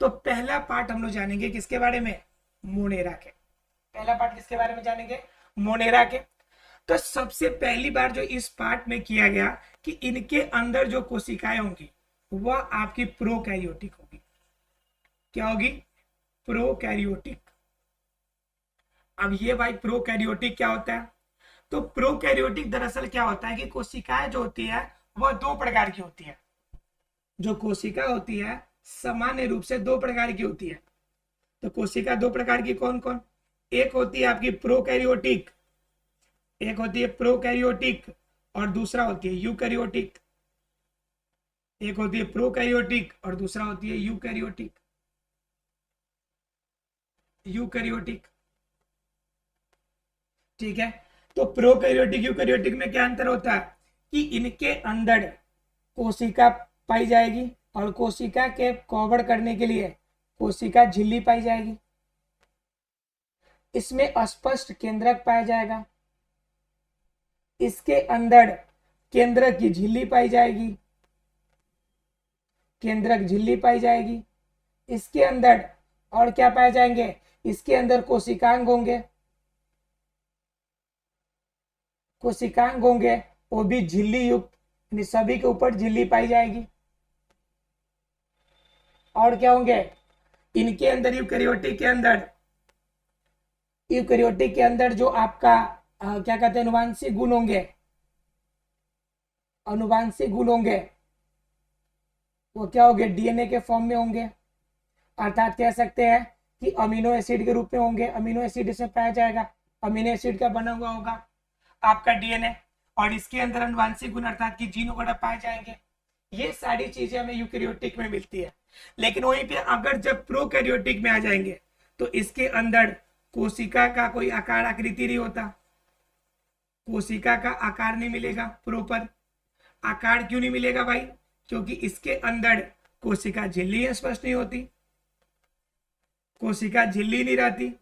तो पहला पार्ट हम लोग जानेंगे किसके बारे में, मोनेरा के। पहला पार्ट किसके बारे में जानेंगे, मोनेरा के। तो सबसे पहली बार जो इस पार्ट में किया गया कि इनके अंदर जो कोशिकाएं होंगी वह आपकी प्रोकैरियोटिक होगी। क्या होगी, प्रोकैरियोटिक। अब ये भाई प्रोकैरियोटिक क्या होता है, तो प्रोकैरियोटिक दरअसल क्या होता है कि कोशिकाएं जो होती है वह दो प्रकार की होती है। जो कोशिका होती है सामान्य रूप से दो प्रकार की होती है। तो कोशिका दो प्रकार की कौन कौन, एक होती है आपकी प्रोकैरियोटिक, एक होती है प्रोकैरियोटिक और दूसरा होती है यूकैरियोटिक। एक होती है प्रोकैरियोटिक और दूसरा होती है यूकैरियोटिक। यूकैरियोटिक, ठीक है। तो प्रोकैरियोटिक यूकैरियोटिक में क्या अंतर होता है कि इनके अंदर कोशिका पाई जाएगी और कोशिका के कवर करने के लिए कोशिका झिल्ली पाई जाएगी। इसमें स्पष्ट केंद्रक पाया जाएगा, इसके अंदर केंद्रक की झिल्ली पाई जाएगी, केंद्रक झिल्ली पाई जाएगी। इसके अंदर और क्या पाए जाएंगे, इसके अंदर कोशिकांग होंगे, कोशिकांग होंगे वो भी झिल्ली युक्त, सभी के ऊपर झिल्ली पाई जाएगी। और क्या होंगे इनके अंदर, यूकैरियोटिक के अंदर जो आपका क्या कहते हैं अनुवांशिक गुण होंगे, अनुवांशिक गुण होंगे वो क्या होंगे, डीएनए के फॉर्म में होंगे। अर्थात कह सकते हैं कि अमीनो एसिड के रूप में होंगे। अमीनो एसिड इसमें पाया जाएगा, अमीनो एसिड का बना हुआ होगा आपका डीएनए, और इसके अंदर अनुवांशिक गुण अर्थात कि जीन वगैरह पाए जाएंगे। ये सारी चीजें हमें यूकैरियोटिक में मिलती है। लेकिन वहीं पे अगर जब प्रोकैरियोटिक में आ जाएंगे तो इसके अंदर कोशिका का कोई आकार आकृति नहीं होता, कोशिका का आकार नहीं मिलेगा प्रॉपर। आकार क्यों नहीं मिलेगा भाई, क्योंकि इसके अंदर कोशिका झिल्ली स्पष्ट नहीं होती, कोशिका झिल्ली नहीं रहती,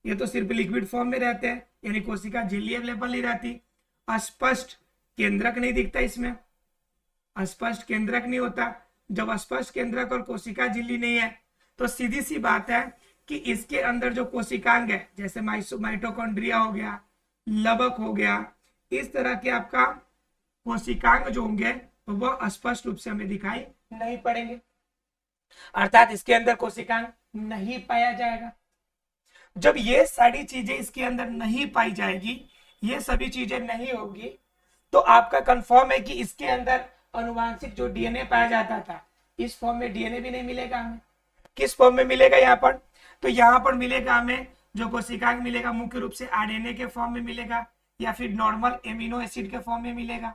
ये तो सिर्फ लिक्विड फॉर्म में रहते हैं, यानी कोशिका झिल्ली अवेलेबल नहीं रहती। अस्पष्ट केंद्रक नहीं दिखता, इसमें अस्पष्ट केंद्रक नहीं होता। जब स्पष्ट केंद्रक और कोशिका झिल्ली नहीं है तो सीधी सी बात है कि इसके अंदर जो कोशिकांग है जैसे माइटोकॉन्ड्रिया हो गया, लवक हो गया, इस तरह के आपका कोशिकांग जो होंगे वह स्पष्ट रूप से हमें दिखाई नहीं पड़ेंगे, अर्थात इसके अंदर कोशिकांग नहीं पाया जाएगा। जब ये सारी चीजें इसके अंदर नहीं पाई जाएगी, ये सभी चीजें नहीं होगी, तो आपका कंफर्म है कि इसके अंदर अनुवांशिक जो डीएनए पाया जाता था इस फॉर्म में डीएनए भी नहीं मिलेगा हमें। किस फॉर्म में मिलेगा यहाँ पर, तो यहाँ पर मिलेगा हमें जो कोशिकांग मिलेगा मुख्य रूप से आरएनए के फॉर्म में मिलेगा या फिर नॉर्मल एमिनो एसिड के फॉर्म में मिलेगा।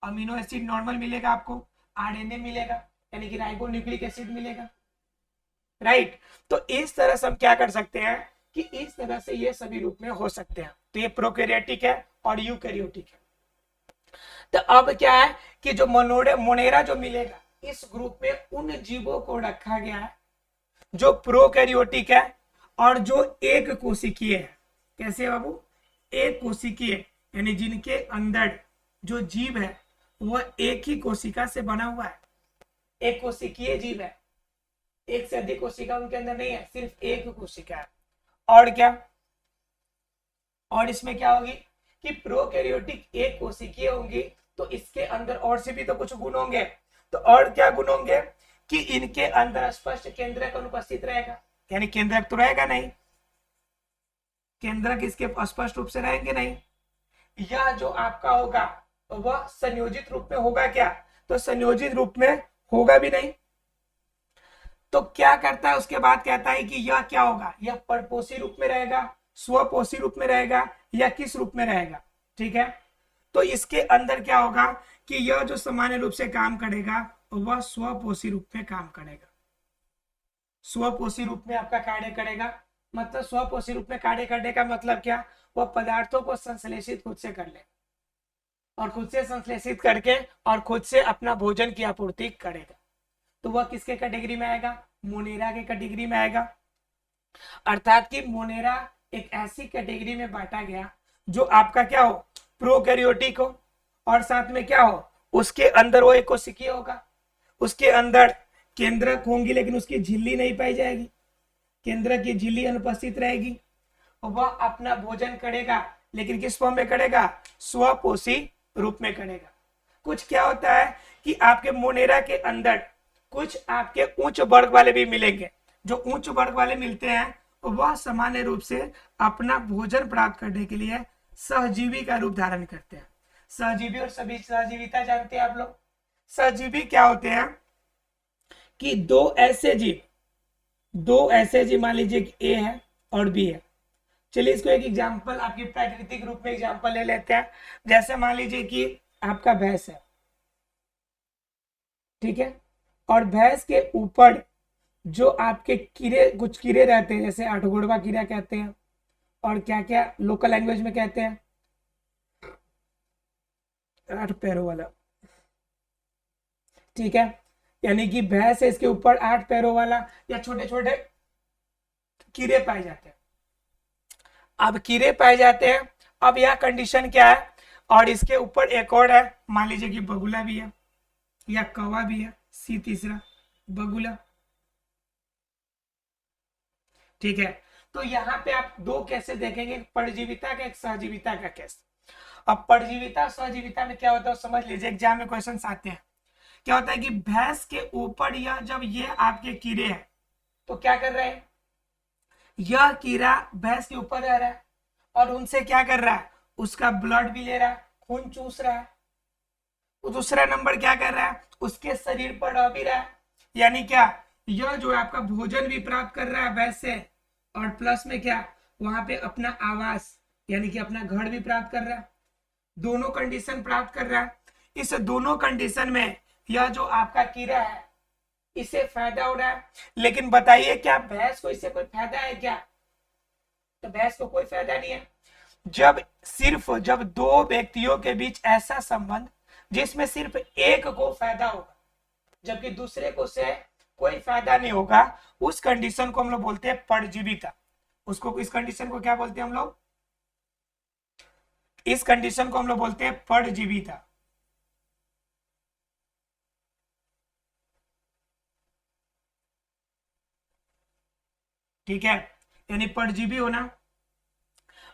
अमीनो एसिड नॉर्मल मिलेगा आपको, आरएनए मिलेगा यानी कि राइबोन्यूक्लिक एसिड मिलेगा, राइट। तो इस तरह से हम क्या कर सकते हैं कि इस तरह से ये सभी रूप में हो सकते हैं। तो ये प्रोकैरियोटिक है और यूकैरियोटिक है। तो अब क्या है कि जो मोनेरा जो मिलेगा इस ग्रुप में उन जीवों को रखा गया है जो प्रोकैरियोटिक है और जो एक कोशिकीय है। कैसे है बाबू, एक कोशिकीय, यानी जिनके अंदर जो जीव है वह एक ही कोशिका से बना हुआ है, एक कोशिकीय जीव है, एक से अधिक कोशिका उनके अंदर नहीं है, सिर्फ एक कोशिका है। और क्या, और इसमें क्या होगी कि प्रोकैरियोटिक एक कोशिकीय होंगी तो इसके अंदर और से भी तो कुछ गुण होंगे। तो और क्या गुण होंगे कि इनके अंदर स्पष्ट केंद्रक अनुपस्थित रहेगा, यानी केंद्रक तो रहेगा नहीं, केंद्रक इसके स्पष्ट रूप से रहेंगे नहीं। यह जो आपका होगा वह संयोजित रूप में होगा क्या, तो संयोजित रूप में होगा भी नहीं। तो क्या करता है उसके बाद कहता है कि यह क्या होगा, यह परपोषी रूप में रहेगा, स्वपोषी रूप में रहेगा या किस रूप में रहेगा, ठीक है। तो इसके अंदर क्या होगा कि यह जो सामान्य रूप से काम करेगा वह स्वपोषी रूप में काम करेगा, स्वपोषी रूप में आपका कार्य करेगा। मतलब स्वपोषी रूप में कार्य करने का मतलब क्या, वह पदार्थों को संश्लेषित खुद से कर ले और खुद से संश्लेषित करके और खुद से अपना भोजन की आपूर्ति करेगा। तो वह किसके कैटेगरी में आएगा, मोनेरा के कैटेगरी में आएगा। अर्थात कि मोनेरा एक ऐसी कैटेगरी में बांटा गया जो आपका क्या हो, प्रोकैरियोटिक हो और साथ में क्या हो, उसके अंदर वो एक कोशिकीय होगा, उसके अंदर केंद्रक होंगी लेकिन उसकी झिल्ली नहीं पाई जाएगी, केंद्रक की झिल्ली अनुपस्थित रहेगी। वह अपना भोजन करेगा लेकिन किस फॉर्म में करेगा, स्वपोषी रूप में करेगा। कुछ क्या होता है कि आपके मोनेरा के अंदर कुछ आपके उच्च वर्ग वाले भी मिलेंगे, जो उच्च वर्ग वाले मिलते हैं वह सामान्य रूप से अपना भोजन प्राप्त करने के लिए सहजीवी का रूप धारण करते हैं। सहजीवी और सभी सहजीविता जानते हैं आप लोग। सहजीवी क्या होते हैं कि दो ऐसे जीव मान लीजिए कि ए है और बी है। चलिए इसको एक एग्जांपल आपकी प्राकृतिक रूप में एग्जांपल ले लेते हैं। जैसे मान लीजिए कि आपका भैंस है, ठीक है, और भैंस के ऊपर जो आपके कीड़े, कुछ कीड़े रहते हैं, जैसे आठगोड़वा कीड़ा कहते हैं और क्या क्या लोकल लैंग्वेज में कहते हैं, 8 पैरों वाला, ठीक है, यानी कि भैंस है, इसके ऊपर 8 पैरों वाला या छोटे छोटे कीड़े पाए जाते हैं। अब कीड़े पाए जाते हैं, अब यह कंडीशन क्या है, और इसके ऊपर एक और है, मान लीजिए कि बगुला भी है या कौवा भी है, सी तीसरा बगुला, ठीक है। तो यहाँ पे आप दो केसेस देखेंगे, परजीविता का, एक सहजीविता का केस। अब परजीविता सहजीविता में क्या होता है समझ लीजिए, एग्जाम में क्वेश्चन आते हैं। क्या होता है कि भैंस के ऊपर या जब ये आपके कीड़े हैं तो क्या कर रहे हैं, यह कीड़ा भैंस के ऊपर रह रहा है और उनसे क्या कर रहा है, उसका ब्लड भी ले रहा है, खून चूस रहा है। तो दूसरा नंबर क्या कर रहा है, उसके शरीर पर रह भी रहा है, यानी क्या, यह जो आपका भोजन भी प्राप्त कर रहा है भैंस से, और प्लस में क्या, वहां पे अपना आवास यानी कि अपना घर भी प्राप्त कर रहा है, दोनों कंडीशन प्राप्त कर रहा है। इस दोनों कंडीशन में यह जो आपका कीड़ा है इसे फायदा हो रहा है, लेकिन बताइए क्या भैंस को इससे कोई फायदा है क्या, तो भैंस को कोई फायदा नहीं है। जब दो व्यक्तियों के बीच ऐसा संबंध जिसमें सिर्फ एक को फायदा होगा जबकि दूसरे को से कोई फायदा नहीं होगा, उस कंडीशन को हम लोग बोलते हैं परजीविता। इस कंडीशन को क्या बोलते हैं हम लोग, इस कंडीशन को हम लोग बोलते हैं परजीविता। ठीक है, यानी परजीवी होना।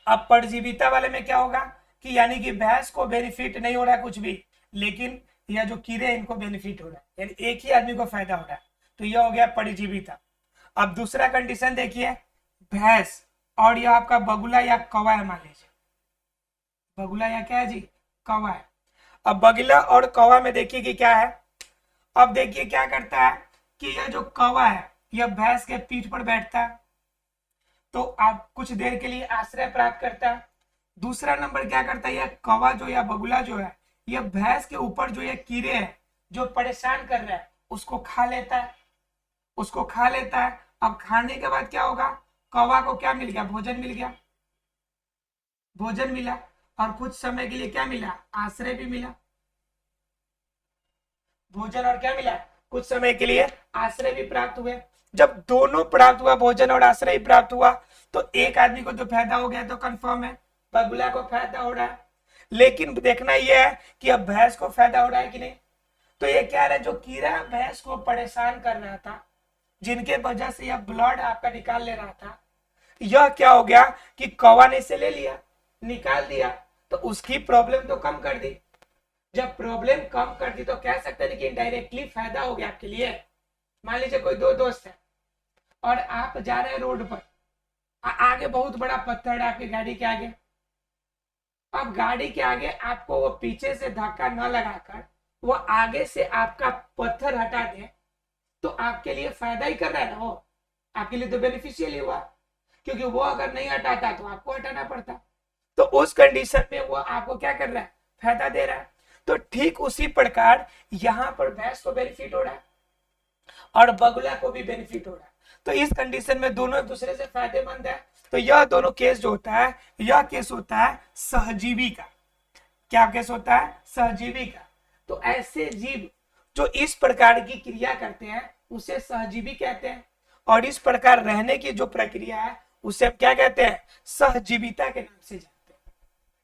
अब परजीविता वाले में क्या होगा कि यानी कि भैंस को बेनिफिट नहीं हो रहा है कुछ भी, लेकिन यह जो कीड़े हैं इनको बेनिफिट हो रहा है, यानी एक ही आदमी को फायदा हो रहा है, तो यह हो गया परजीविता। अब दूसरा कंडीशन देखिए, भैंस और यह आपका बगुला या कौवा है, मान लीजिए बगुला या क्या है जी, कौवा है। अब बगुला और कौवा में देखिए कि क्या है, अब देखिए क्या करता है कि यह जो कौवा है यह भैंस के पीठ पर बैठता है तो आप कुछ देर के लिए आश्रय प्राप्त करता है। दूसरा नंबर क्या करता है, यह कौवा जो या बगुला जो है यह भैंस के ऊपर जो ये कीड़े हैं जो परेशान कर रहे हैं उसको खा लेता है। अब खाने के बाद क्या होगा, कौवा को क्या मिल गया, भोजन मिला और कुछ समय के लिए क्या मिला, आश्रय भी मिला। भोजन और क्या मिला, कुछ समय के लिए आश्रय भी प्राप्त हुए। जब दोनों प्राप्त हुआ, भोजन और आश्रय प्राप्त हुआ, तो एक आदमी को तो फायदा हो गया, तो कंफर्म है बगुला को फायदा हो रहा है। लेकिन देखना यह है कि अब भैंस को फायदा हो रहा है कि नहीं। तो ये क्या है, जो कीड़ा भैंस को परेशान कर रहा था, जिनके वजह से यह ब्लड आपका निकाल ले रहा था, यह क्या हो गया कि कौवा ने इसे ले लिया, निकाल दिया, तो उसकी प्रॉब्लम तो कम कर दी। जब प्रॉब्लम कम कर दी तो कह सकते हैं कि डायरेक्टली फायदा हो गया आपके लिए। मान लीजिए कोई दो दोस्त है और आप जा रहे हैं रोड पर, आगे बहुत बड़ा पत्थर है आपकी गाड़ी के आगे। अब गाड़ी के आगे आपको वो पीछे से धक्का न लगाकर वो आगे से आपका पत्थर हटा दे तो आपके लिए फायदा ही कर रहा है ना, वो आपके लिए तो बेनिफिशियल ही हुआ, क्योंकि वो अगर नहीं हटाता तो आपको हटाना पड़ता। तो उस कंडीशन में वो आपको क्या कर रहा है, फायदा दे रहा है। तो ठीक उसी प्रकार यहाँ पर भैंस को बेनिफिट हो रहा है और बगुला को भी बेनिफिट हो रहा है। तो इस कंडीशन में दोनों एक दूसरे से फायदेमंद है। तो यह दोनों केस जो होता है, यह केस होता है सहजीवी का। क्या केस होता है, सहजीवी का। तो ऐसे जीव जो इस प्रकार की क्रिया करते हैं उसे सहजीवी कहते हैं, और इस प्रकार रहने की जो प्रक्रिया है उसे हम क्या कहते हैं, सहजीविता के नाम से जानते हैं।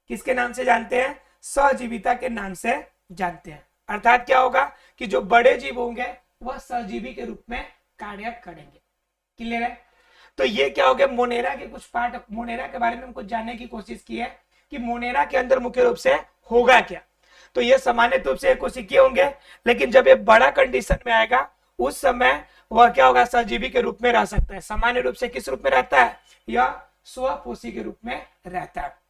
किसके नाम से जानते हैं, सहजीविता के नाम से जानते हैं। अर्थात क्या होगा कि जो बड़े जीव होंगे वह सहजीवी के रूप में कार्य करेंगे। क्लियर है? तो ये क्या हो गया, मोनेरा के कुछ पार्ट, मोनेरा के बारे में हम कुछ जानने की कोशिश की है कि मोनेरा के अंदर मुख्य रूप से होगा क्या। तो ये सामान्य रूप से कोशिकीय होंगे, लेकिन जब ये बड़ा कंडीशन में आएगा उस समय वह क्या होगा, सहजीवी के रूप में रह सकता है। सामान्य रूप से किस रूप में रहता है, यह स्वपोषी के रूप में रहता है।